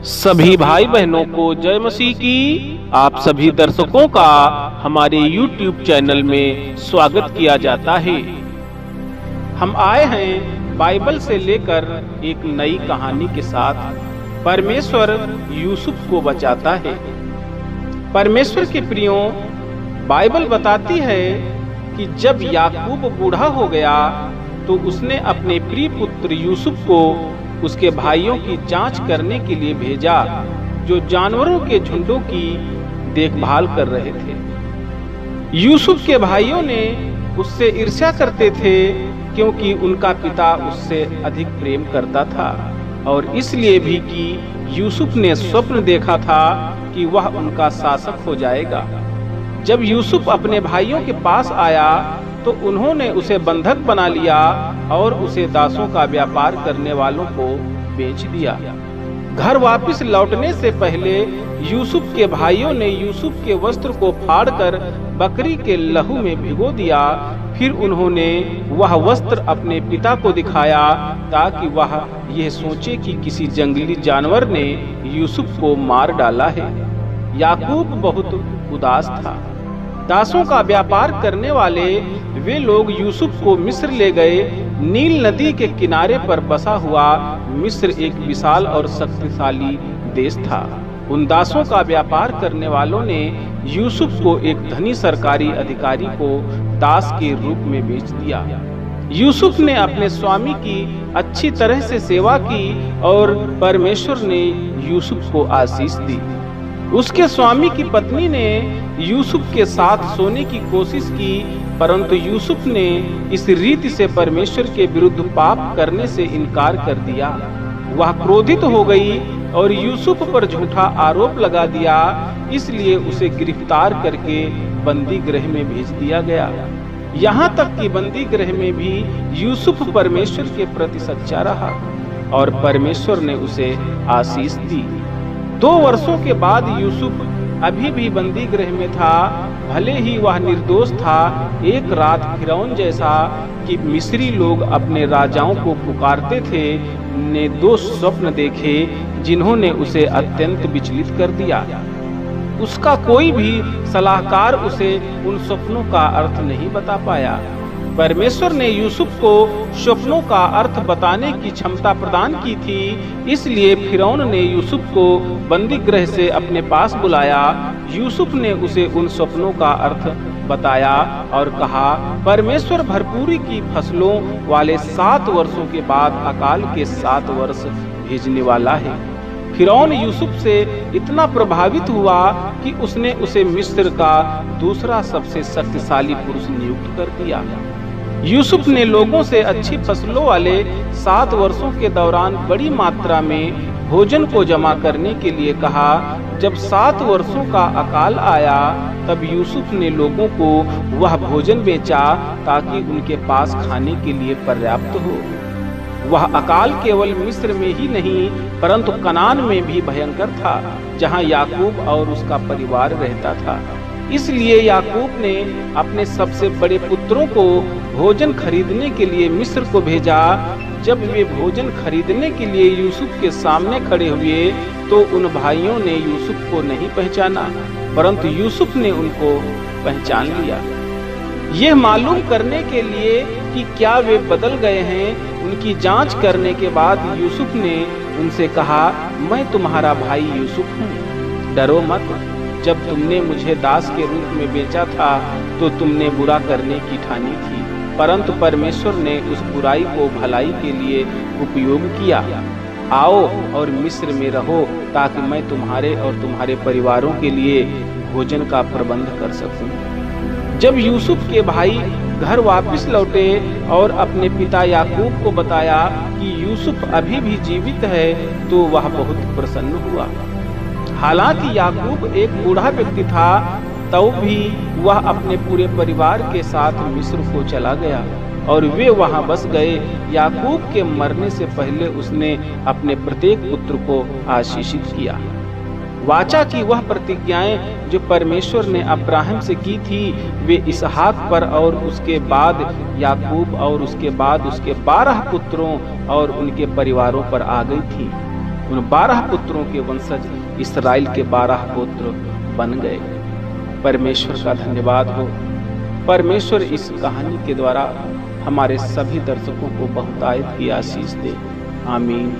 सभी भाई बहनों को जय मसीह की। आप सभी दर्शकों का हमारे YouTube चैनल में स्वागत किया जाता है। हम आए हैं बाइबल से लेकर एक नई कहानी के साथ। परमेश्वर यूसुफ को बचाता है। परमेश्वर के प्रियों, बाइबल बताती है कि जब याकूब बूढ़ा हो गया तो उसने अपने प्रिय पुत्र यूसुफ को उसके भाइयों की जांच करने के लिए भेजा, जो जानवरों के झुंडों की देखभाल कर रहे थे। यूसुफ के भाइयों ने उससे ईर्ष्या करते थे क्योंकि उनका पिता उससे अधिक प्रेम करता था, और इसलिए भी कि यूसुफ ने स्वप्न देखा था कि वह उनका शासक हो जाएगा। जब यूसुफ अपने भाइयों के पास आया तो उन्होंने उसे बंधक बना लिया और उसे दासों का व्यापार करने वालों को बेच दिया। घर वापस लौटने से पहले यूसुफ के भाइयों ने यूसुफ के वस्त्र को फाड़कर बकरी के लहू में भिगो दिया। फिर उन्होंने वह वस्त्र अपने पिता को दिखाया ताकि वह यह सोचे कि किसी जंगली जानवर ने यूसुफ को मार डाला है। याकूब बहुत उदास था। दासों का व्यापार करने वाले वे लोग यूसुफ को मिस्र ले गए। नील नदी के किनारे पर बसा हुआ मिस्र एक विशाल और शक्तिशाली देश था। उन दासों का व्यापार करने वालों ने यूसुफ को एक धनी सरकारी अधिकारी को दास के रूप में बेच दिया। यूसुफ ने अपने स्वामी की अच्छी तरह से सेवा की और परमेश्वर ने यूसुफ को आशीष दी। उसके स्वामी की पत्नी ने यूसुफ के साथ सोने की कोशिश की, परंतु यूसुफ ने इस रीति से परमेश्वर के विरुद्ध पाप करने से इनकार कर दिया। वह क्रोधित हो गई और यूसुफ पर झूठा आरोप लगा दिया, इसलिए उसे गिरफ्तार करके बंदी गृह में भेज दिया गया। यहाँ तक कि बंदी गृह में भी यूसुफ परमेश्वर के प्रति सच्चा रहा और परमेश्वर ने उसे आशीष दी। 2 वर्षों के बाद यूसुफ अभी भी बंदी गृह में था। भले ही वह निर्दोष था, एक रात फिरौन जैसा कि मिस्री लोग अपने राजाओं को पुकारते थे ने 2 स्वप्न देखे जिन्होंने उसे अत्यंत विचलित कर दिया। उसका कोई भी सलाहकार उसे उन स्वप्नों का अर्थ नहीं बता पाया। परमेश्वर ने यूसुफ को स्वप्नों का अर्थ बताने की क्षमता प्रदान की थी, इसलिए फिरौन ने यूसुफ को बंदी गृह से अपने पास बुलाया। यूसुफ ने उसे उन स्वप्नों का अर्थ बताया और कहा, परमेश्वर भरपूरी की फसलों वाले 7 वर्षों के बाद अकाल के 7 वर्ष भेजने वाला है। फिरौन यूसुफ से इतना प्रभावित हुआ कि उसने उसे मिस्र का दूसरा सबसे शक्तिशाली पुरुष नियुक्त कर दिया। यूसुफ ने लोगों से अच्छी फसलों वाले 7 वर्षों के दौरान बड़ी मात्रा में भोजन को जमा करने के लिए कहा। जब 7 वर्षों का अकाल आया तब यूसुफ ने लोगों को वह भोजन बेचा ताकि उनके पास खाने के लिए पर्याप्त हो। वह अकाल केवल मिस्र में ही नहीं परंतु कनान में भी भयंकर था, जहां याकूब और उसका परिवार रहता था। इसलिए याकूब ने अपने सबसे बड़े पुत्रों को भोजन खरीदने के लिए मिस्र को भेजा। जब वे भोजन खरीदने के लिए यूसुफ के सामने खड़े हुए तो उन भाइयों ने यूसुफ को नहीं पहचाना, परंतु यूसुफ ने उनको पहचान लिया। यह मालूम करने के लिए कि क्या वे बदल गए हैं, उनकी जांच करने के बाद यूसुफ ने उनसे कहा, मैं तुम्हारा भाई यूसुफ हूँ, डरो मत। जब तुमने मुझे दास के रूप में बेचा था तो तुमने बुरा करने की ठानी थी, परंतु परमेश्वर ने उस बुराई को भलाई के लिए उपयोग किया। आओ और मिस्र में रहो ताकि मैं तुम्हारे और तुम्हारे परिवारों के लिए भोजन का प्रबंध कर सकूं। जब यूसुफ के भाई घर वापस लौटे और अपने पिता याकूब को बताया कि यूसुफ अभी भी जीवित है तो वह बहुत प्रसन्न हुआ। हालांकि याकूब एक बूढ़ा व्यक्ति था, तब भी वह अपने पूरे परिवार के साथ मिस्र को चला गया और वे वहां बस गए। याकूब के मरने से पहले उसने अपने प्रत्येक पुत्र को आशीषित किया। वाचा की वह प्रतिज्ञाएं जो परमेश्वर ने अब्राहम से की थी, वे इसहाक पर और उसके बाद याकूब और उसके बाद उसके 12 पुत्रों और उनके परिवारों पर आ गई थी। उन 12 पुत्रों के वंशज इस्राएल के 12 पुत्र बन गए। परमेश्वर का धन्यवाद हो। परमेश्वर इस कहानी के द्वारा हमारे सभी दर्शकों को बहुतायत की आशीष दे। आमीन।